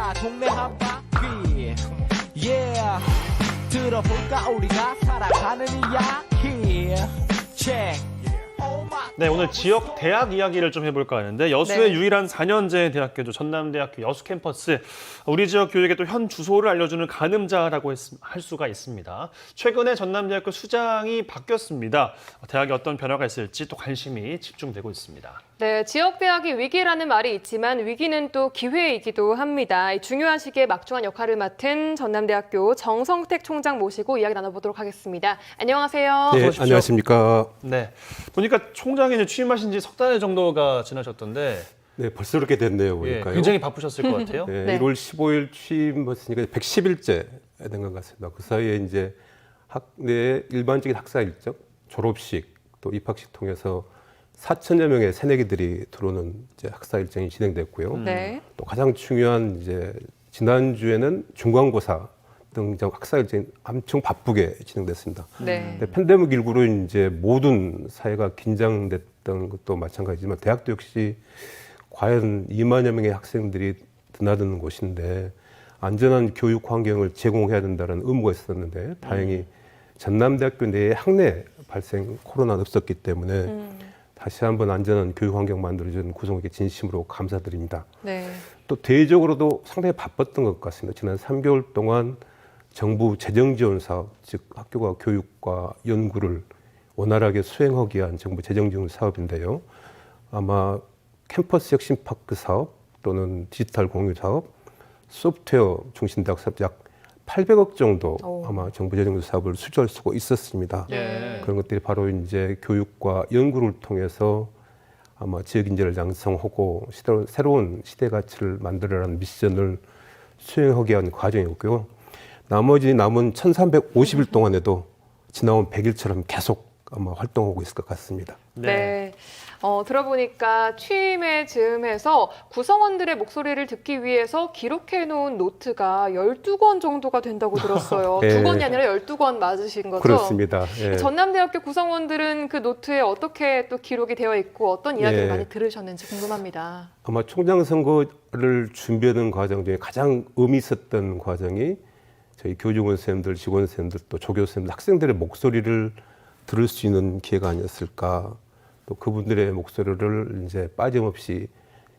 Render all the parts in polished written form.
돌아볼까 동네 한 바퀴 yeah 들어볼까 우리가 살아가는 이야기 check 네, 오늘 지역 대학 이야기를 좀 해볼까 하는데 여수의 네. 유일한 4년제 대학교죠. 전남대학교 여수 캠퍼스. 우리 지역 교육의 또 현 주소를 알려주는 가늠자라고 할 수가 있습니다. 최근에 전남대학교 수장이 바뀌었습니다. 대학에 어떤 변화가 있을지 또 관심이 집중되고 있습니다. 네, 지역대학이 위기라는 말이 있지만 위기는 또 기회이기도 합니다. 이 중요한 시기에 막중한 역할을 맡은 전남대학교 정성택 총장 모시고 이야기 나눠보도록 하겠습니다. 안녕하세요. 네, 어서 오십시오. 안녕하십니까. 네, 보니까 총장이 이제 취임하신 지 석 달 정도가 지나셨던데 네, 벌써 그렇게 됐네요, 예, 보니까요. 굉장히 바쁘셨을 것 같아요. 네, 네. 1월 15일 취임했으니까 110일째 된 것 같습니다. 그 사이에 이제 학내의 일반적인 학사 일정, 졸업식, 또 입학식 통해서 4천여 명의 새내기들이 들어오는 이제 학사 일정이 진행됐고요. 네. 또 가장 중요한 이제 지난주에는 중간고사 등 학사 일정이 엄청 바쁘게 진행됐습니다. 네. 근데 팬데믹 일구로 이제 모든 사회가 긴장됐던 것도 마찬가지지만 대학도 역시 과연 2만여 명의 학생들이 드나드는 곳인데 안전한 교육 환경을 제공해야 된다는 의무가 있었는데 다행히 전남대학교 내에 학내 발생 코로나는 없었기 때문에 다시 한번 안전한 교육 환경 만들어준 구성에게 진심으로 감사드립니다. 네. 또 대외적으로도 상당히 바빴던 것 같습니다. 지난 3개월 동안 정부 재정 지원 사업, 즉 학교가 교육과 연구를 원활하게 수행하기 위한 정부 재정 지원 사업인데요. 아마 캠퍼스 혁신 파크 사업 또는 디지털 공유 사업, 소프트웨어 중심 대학 사업 약 800억 정도 아마 정부 재정 사업을 수주할 수가 있었습니다. 예. 그런 것들이 바로 이제 교육과 연구를 통해서 아마 지역 인재를 양성하고 새로운 시대 가치를 만들어라는 미션을 수행하기 위한 과정이었고요. 나머지 남은 1350일 동안에도 지나온 100일처럼 계속 아마 활동하고 있을 것 같습니다. 네. 들어보니까 취임에 즈음해서 구성원들의 목소리를 듣기 위해서 기록해놓은 노트가 12권 정도가 된다고 들었어요. 네. 2권이 아니라 12권 맞으신 거죠? 그렇습니다. 예. 전남대학교 구성원들은 그 노트에 어떻게 또 기록이 되어 있고 어떤 이야기를 예. 많이 들으셨는지 궁금합니다. 아마 총장 선거를 준비하는 과정 중에 가장 의미 있었던 과정이 저희 교직원 선생님들, 직원 선생님들, 또 조교 선생님들, 학생들의 목소리를 들을 수 있는 기회가 아니었을까. 또 그분들의 목소리를 이제 빠짐없이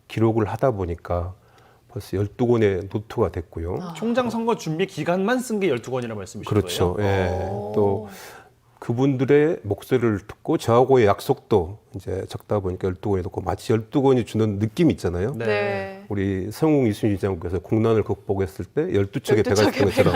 기록을 하다 보니까 벌써 12권의 노트가 됐고요. 총장 선거 준비 기간만 쓴 게 12권이라는 말씀이신 그렇죠. 거예요? 예. 또 그분들의 목소리를 듣고 저하고의 약속도 이제 적다 보니까 12권이 됐고 마치 12권이 주는 느낌이 있잖아요. 네. 네. 우리 성웅 이순신 장군께서 국난을 극복했을 때 12척의 배가 있었던 것처럼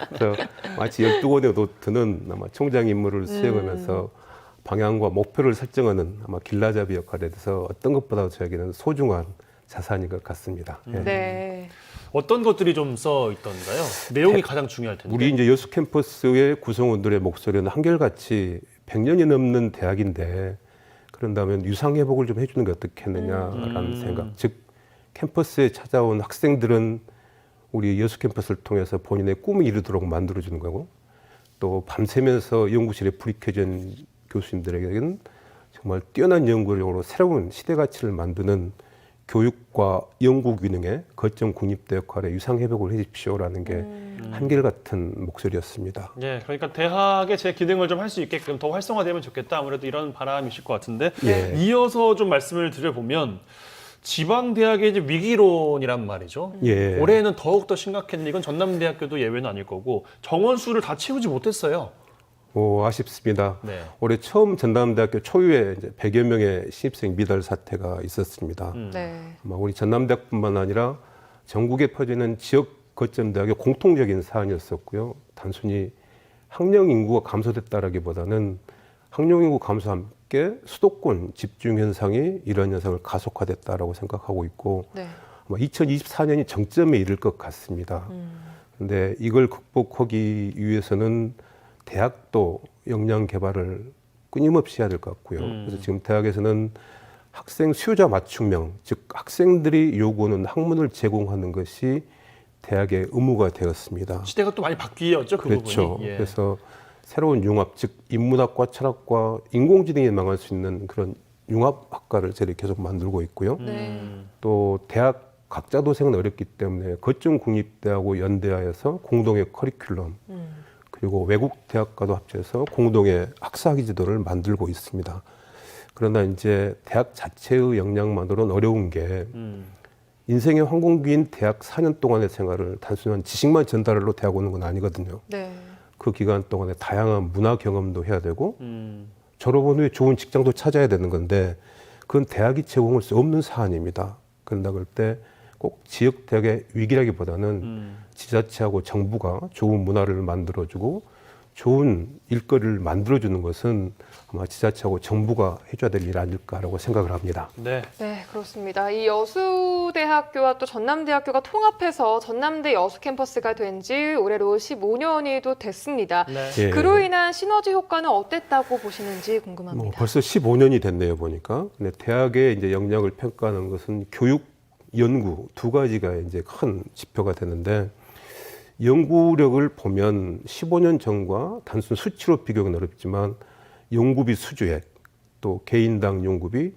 그래서 마치 12권의 노트는 아마 총장 임무를 수행하면서 방향과 목표를 설정하는 아마 길라잡이 역할에 대해서 어떤 것보다도 저에게는 소중한 자산인 것 같습니다. 예. 네. 어떤 것들이 좀 써 있던가요? 내용이 가장 중요할 텐데. 우리 이제 여수 캠퍼스의 구성원들의 목소리는 한결같이 100년이 넘는 대학인데 그런다면 유상 회복을 좀 해주는 게 어떻겠느냐라는 생각. 즉 캠퍼스에 찾아온 학생들은 우리 여수 캠퍼스를 통해서 본인의 꿈을 이루도록 만들어주는 거고 또 밤새면서 연구실에 불이 켜진 교수님들에게는 정말 뛰어난 연구력으로 새로운 시대 가치를 만드는 교육과 연구 기능의 거점 국립대 역할에 유상 회복을 해주십시오라는 게 한결같은 목소리였습니다. 예, 그러니까 대학의 제 기능을 좀 할 수 있게끔 더 활성화되면 좋겠다. 아무래도 이런 바람이실 것 같은데 예. 이어서 좀 말씀을 드려보면 지방 대학의 이제 위기론이란 말이죠. 예. 올해는 더욱 더 심각했는데 이건 전남대학교도 예외는 아닐 거고 정원 수를 다 채우지 못했어요. 아쉽습니다. 네. 올해 처음 전남대학교 초유에 이제 100여 명의 신입생 미달 사태가 있었습니다. 네. 아마 우리 전남대학뿐만 아니라 전국에 퍼지는 지역 거점 대학의 공통적인 사안이었었고요. 단순히 학령 인구가 감소됐다라기보다는 학령 인구 감소와 함께 수도권 집중 현상이 이런 현상을 가속화됐다라고 생각하고 있고 네. 아마 2024년이 정점에 이를 것 같습니다. 그런데 이걸 극복하기 위해서는 대학도 역량 개발을 끊임없이 해야 될 것 같고요. 그래서 지금 대학에서는 학생 수요자 맞춤형, 즉 학생들이 요구하는 학문을 제공하는 것이 대학의 의무가 되었습니다. 시대가 또 많이 바뀌었죠, 그 그렇죠. 부분이. 예. 그래서 새로운 융합, 즉 인문학과 철학과 인공지능이 망할 수 있는 그런 융합학과를 저희 계속 만들고 있고요. 네. 또 대학 각자 도생은 어렵기 때문에 거점 국립대하고 연대하에서 공동의 커리큘럼 그리고 외국 대학과도 합쳐서 공동의 학사학위 지도를 만들고 있습니다. 그러나 이제 대학 자체의 역량만으로는 어려운 게 인생의 황금기인 대학 4년 동안의 생활을 단순한 지식만 전달하러 대학 오는 건 아니거든요. 네. 그 기간 동안에 다양한 문화 경험도 해야 되고 졸업한 후에 좋은 직장도 찾아야 되는 건데 그건 대학이 제공할 수 없는 사안입니다. 그런다 그럴 때 꼭 지역 대학의 위기라기보다는 지자체하고 정부가 좋은 문화를 만들어주고 좋은 일거리를 만들어주는 것은 아마 지자체하고 정부가 해줘야 될 일 아닐까라고 생각을 합니다. 네. 네, 그렇습니다. 이 여수대학교와 또 전남대학교가 통합해서 전남대 여수 캠퍼스가 된 지 올해로 15년이 또 됐습니다. 네. 예. 그로 인한 시너지 효과는 어땠다고 보시는지 궁금합니다. 벌써 15년이 됐네요, 보니까. 근데 대학의 이제 역량을 평가하는 것은 교육, 연구 두 가지가 이제 큰 지표가 되는데 연구력을 보면 15년 전과 단순 수치로 비교하기는 어렵지만 연구비 수주액, 또 개인당 연구비,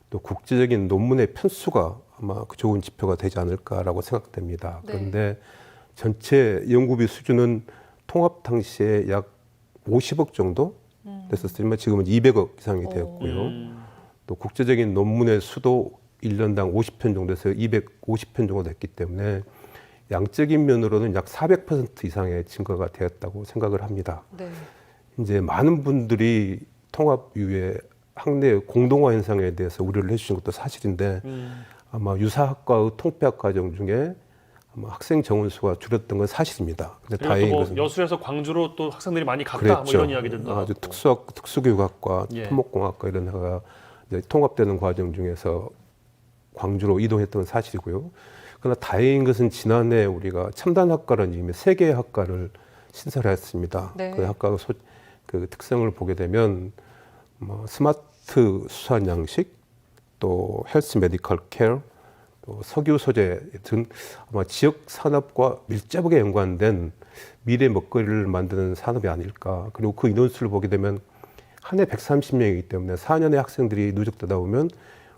또 국제적인 논문의 편수가 아마 좋은 지표가 되지 않을까라고 생각됩니다. 네. 그런데 전체 연구비 수준은 통합 당시에 약 50억 정도 됐었지만 지금은 200억 이상이 되었고요. 또 국제적인 논문의 수도 1년당 50편 정도에서 250편 정도 됐기 때문에 양적인 면으로는 약 400% 이상의 증가가 되었다고 생각을 합니다. 네. 이제 많은 분들이 통합 이후에 학내 공동화 현상에 대해서 우려를 해주신 것도 사실인데 아마 유사학과의 통폐합 과정 중에 아마 학생 정원 수가 줄었던 건 사실입니다. 근데 그리고 다행인 또 것은 여수에서 광주로 또 학생들이 많이 갔다 그랬죠. 뭐 이런 이야기들도 아주 나왔고. 특수교육학과, 예. 토목공학과 이런 데가 이제 통합되는 과정 중에서 광주로 이동했던 건 사실이고요. 그러나 다행인 것은 지난해 우리가 첨단학과라는 이름의 세 개의 학과를 신설했습니다. 네. 그 학과의 그 특성을 보게 되면 스마트 수산 양식, 또 헬스 메디컬 케어, 또 석유 소재 등 아마 지역 산업과 밀접하게 연관된 미래 먹거리를 만드는 산업이 아닐까. 그리고 그 인원수를 보게 되면 한 해 130명이기 때문에 4년의 학생들이 누적되다 보면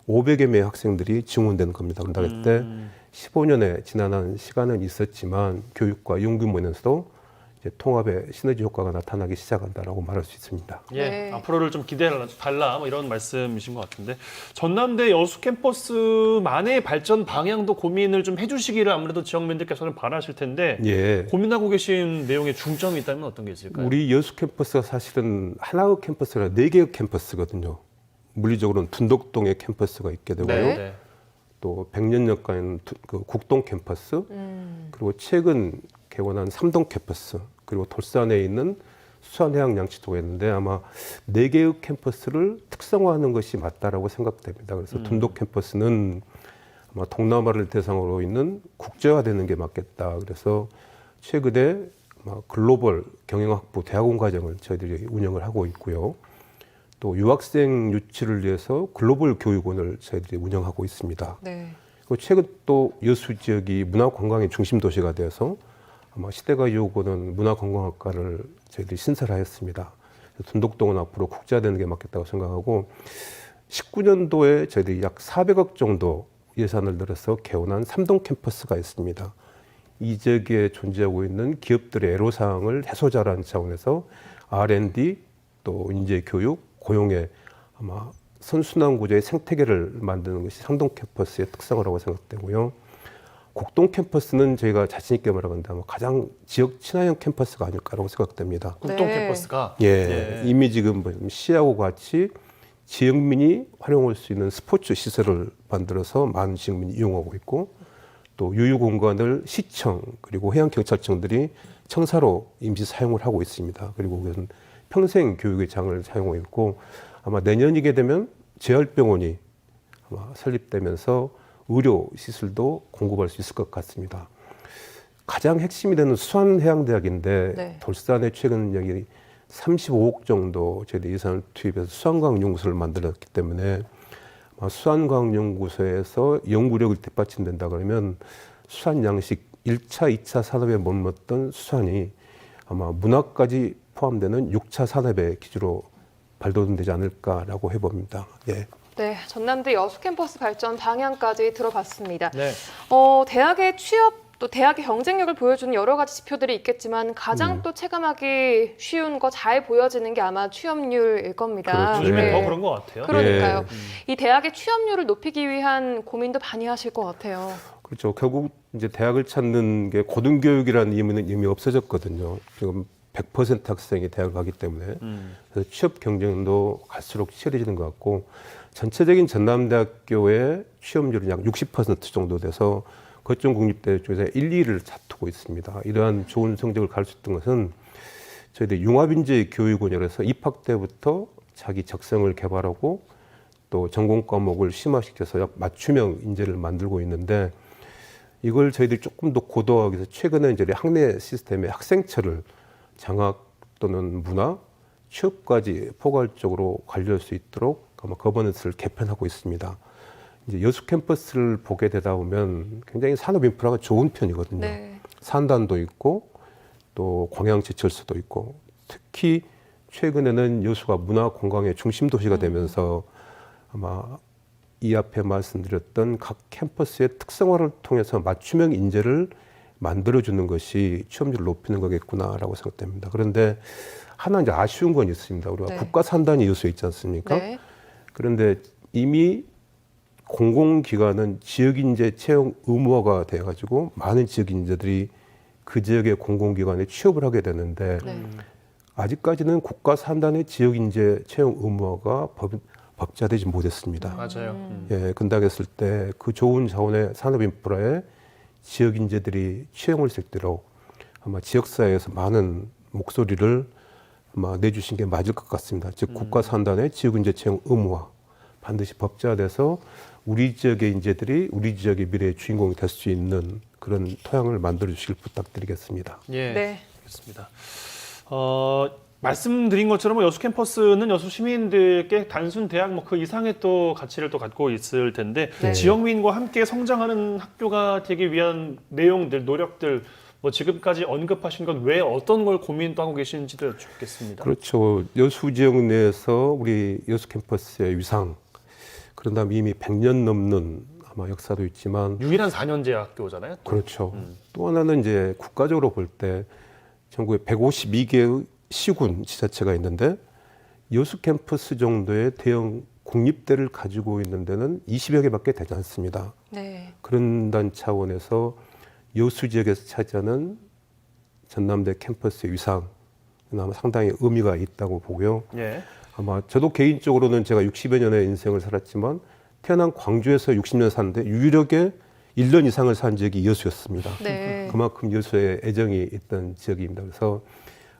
500여 명의 학생들이 증원되는 겁니다. 그런다 할 때 15년의 지난한 시간은 있었지만 교육과 연구 면에서도 이제 통합의 시너지 효과가 나타나기 시작한다라고 말할 수 있습니다. 예, 네. 앞으로를 좀 기대해달라 뭐 이런 말씀이신 것 같은데 전남대 여수 캠퍼스만의 발전 방향도 고민을 좀 해주시기를 아무래도 지역민들께서는 바라실 텐데 예. 고민하고 계신 내용에 중점이 있다면 어떤 게 있을까요? 우리 여수 캠퍼스가 사실은 하나의 캠퍼스가 4개의 캠퍼스거든요. 물리적으로는 둔덕동에 캠퍼스가 있게 되고요. 네. 또 백년역가에는 그 국동 캠퍼스, 그리고 최근 개원한 삼동 캠퍼스, 그리고 돌산에 있는 수산해양양치소가 있는데 아마 4개의 캠퍼스를 특성화하는 것이 맞다라고 생각됩니다. 그래서 둔덕 캠퍼스는 아마 동남아를 대상으로 있는 국제화되는 게 맞겠다. 그래서 최근에 아마 글로벌 경영학부 대학원 과정을 저희들이 운영을 하고 있고요. 또 유학생 유치를 위해서 글로벌 교육원을 저희들이 운영하고 있습니다. 네. 그리고 최근 또 여수 지역이 문화관광의 중심 도시가 되어서 아마 시대가 요구하는 문화관광학과를 저희들이 신설하였습니다. 둔덕동은 앞으로 국제화되는 게 맞겠다고 생각하고 19년도에 저희들이 약 400억 정도 예산을 들여서 개원한 삼동 캠퍼스가 있습니다. 이 지역에 존재하고 있는 기업들의 애로사항을 해소자라는 차원에서 R&D 또 인재 교육, 고용의 아마 선순환 구조의 생태계를 만드는 것이 삼동 캠퍼스의 특성이라고 생각되고요. 국동 캠퍼스는 저희가 자신 있게 말하건데 가장 지역 친화형 캠퍼스가 아닐까라고 생각됩니다. 국동 네. 캠퍼스가 예, 이미 지금 시하고 같이 지역민이 활용할 수 있는 스포츠 시설을 만들어서 많은 지역민이 이용하고 있고 또 유휴 공간을 시청 그리고 해양경찰청들이 청사로 임시 사용을 하고 있습니다. 그리고 그것은 평생 교육의 장을 사용하고 있고 아마 내년이게 되면 재활병원이 아마 설립되면서 의료 시설도 공급할 수 있을 것 같습니다. 가장 핵심이 되는 수산해양대학인데 네. 돌산에 최근 여기 35억 정도 저희들 예산을 투입해서 수산과학연구소를 만들었기 때문에 아마 수산과학연구소에서 연구력을 뒷받침된다 그러면 수산 양식 1차, 2차 산업에 머물렀던 수산이 아마 문화까지 포함되는 6차 산업의 기지로 발돋움되지 않을까라고 해봅니다. 예. 네, 전남대 여수 캠퍼스 발전 방향까지 들어봤습니다. 네. 대학의 취업 또 대학의 경쟁력을 보여주는 여러 가지 지표들이 있겠지만 가장 또 체감하기 쉬운 거 잘 보여지는 게 아마 취업률일 겁니다. 그렇죠. 요즘엔 네. 더 그런 것 같아요. 그러니까요. 이 대학의 취업률을 높이기 위한 고민도 많이 하실 것 같아요. 그렇죠. 결국 이제 대학을 찾는 게 고등교육이라는 의미는 이미 없어졌거든요. 지금 100% 학생이 대학을 가기 때문에 그래서 취업 경쟁도 갈수록 치열해지는 것 같고 전체적인 전남대학교의 취업률은 약 60% 정도 돼서 거점 국립대 쪽에서 1, 2위를 다투고 있습니다. 이러한 좋은 성적을 갈 수 있던 것은 저희들 융합인재 교육원이라서 입학 때부터 자기 적성을 개발하고 또 전공 과목을 심화시켜서 약 맞춤형 인재를 만들고 있는데 이걸 저희들이 조금 더 고도화하기 위해서 최근에 이제 학내 시스템의 학생처를 장학 또는 문화, 취업까지 포괄적으로 관리할 수 있도록 아마 거버넌스를 개편하고 있습니다. 이제 여수 캠퍼스를 보게 되다 보면 굉장히 산업 인프라가 좋은 편이거든요. 네. 산단도 있고 또 광양제철소도 있고 특히 최근에는 여수가 문화 관광의 중심 도시가 되면서 아마 이 앞에 말씀드렸던 각 캠퍼스의 특성화를 통해서 맞춤형 인재를 만들어주는 것이 취업률을 높이는 거겠구나라고 생각됩니다. 그런데 하나 이제 아쉬운 건 있습니다. 우리가 네. 국가 산단이 여수에 있지 않습니까? 네. 그런데 이미 공공기관은 지역인재 채용 의무화가 돼가지고 많은 지역인재들이 그 지역의 공공기관에 취업을 하게 되는데 네. 아직까지는 국가 산단의 지역인재 채용 의무화가 법제화되지 못했습니다. 맞아요. 예, 근당했을 때 그 좋은 자원의 산업 인프라에 지역 인재들이 채용을 수 있도록 아마 지역사회에서 많은 목소리를 아마 내주신 게 맞을 것 같습니다. 즉 국가 산단의 지역 인재 채용 의무화 반드시 법제화돼서 우리 지역의 인재들이 우리 지역의 미래의 주인공이 될 수 있는 그런 토양을 만들어 주시길 부탁드리겠습니다. 예, 네. 알겠습니다. 말씀드린 것처럼 여수 캠퍼스는 여수 시민들께 단순 대학 그 이상의 또 가치를 또 갖고 있을 텐데 네. 지역민과 함께 성장하는 학교가 되기 위한 내용들, 노력들 지금까지 언급하신 것 외에 어떤 걸 고민도 하고 계시는지도 여쭙겠습니다. 그렇죠. 여수 지역 내에서 우리 여수 캠퍼스의 위상, 그런 다음에 이미 100년 넘는 아마 역사도 있지만 유일한 4년제 학교잖아요. 또. 그렇죠. 또 하나는 이제 국가적으로 볼 때 전국에 152개의 시군 지자체가 있는데 여수 캠퍼스 정도의 대형 국립대를 가지고 있는 데는 20여 개밖에 되지 않습니다. 네. 그런 차원에서 여수 지역에서 차지하는 전남대 캠퍼스의 위상은 아마 상당히 의미가 있다고 보고요. 예. 아마 저도 개인적으로는 제가 60여 년의 인생을 살았지만 태어난 광주에서 60년 사는데 유일하게 1년 이상을 산 지역이 여수였습니다. 네. 그만큼 여수에 애정이 있던 지역입니다. 그래서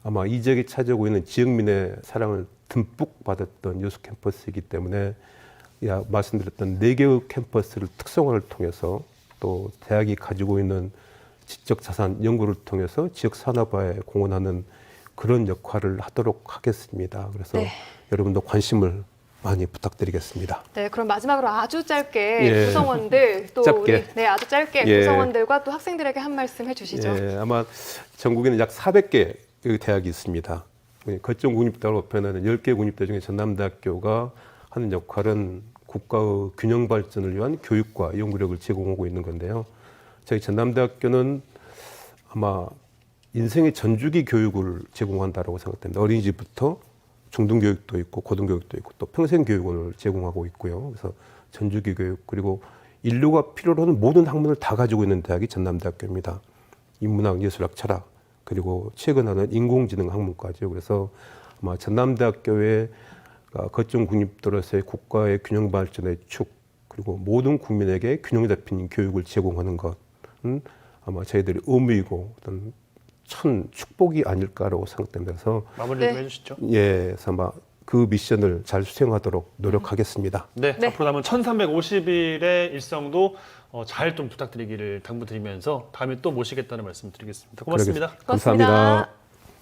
아마 이 지역이 차지하고 있는 지역민의 사랑을 듬뿍 받았던 여수 캠퍼스이기 때문에 말씀드렸던 4개의 캠퍼스를 특성화를 통해서 또 대학이 가지고 있는 지적 자산 연구를 통해서 지역 산업화에 공헌하는 그런 역할을 하도록 하겠습니다. 그래서 네. 여러분도 관심을 많이 부탁드리겠습니다. 네, 그럼 마지막으로 아주 짧게 예. 구성원들 또 짧게. 우리 아주 짧게 예. 구성원들과 또 학생들에게 한 말씀 해주시죠. 예, 아마 전국에는 약 400개 대학이 있습니다. 거점 국립대학으로 표현하는 10개 국립대 중에 전남대학교가 하는 역할은 국가의 균형 발전을 위한 교육과 연구력을 제공하고 있는 건데요. 저희 전남대학교는 아마 인생의 전주기 교육을 제공한다고 생각됩니다. 어린이집부터 중등교육도 있고 고등교육도 있고 또 평생교육을 제공하고 있고요. 그래서 전주기 교육 그리고 인류가 필요로 하는 모든 학문을 다 가지고 있는 대학이 전남대학교입니다. 인문학, 예술학, 철학 그리고 최근에는 인공지능 학문까지요. 그래서 아마 전남대학교의 거점 국립도로서의 국가의 균형 발전의 축 그리고 모든 국민에게 균형 잡힌 교육을 제공하는 것은 아마 저희들의 의무이고 어떤 천 축복이 아닐까라고 생각됩니다. 그래서 마무리 네. 좀 해주시죠. 예, 그래서 아마 그 미션을 잘 수행하도록 노력하겠습니다. 네, 네. 앞으로 남은 1350일의 일정도 잘 좀 부탁드리기를 당부드리면서 다음에 또 모시겠다는 말씀 드리겠습니다. 고맙습니다. 고맙습니다. 감사합니다.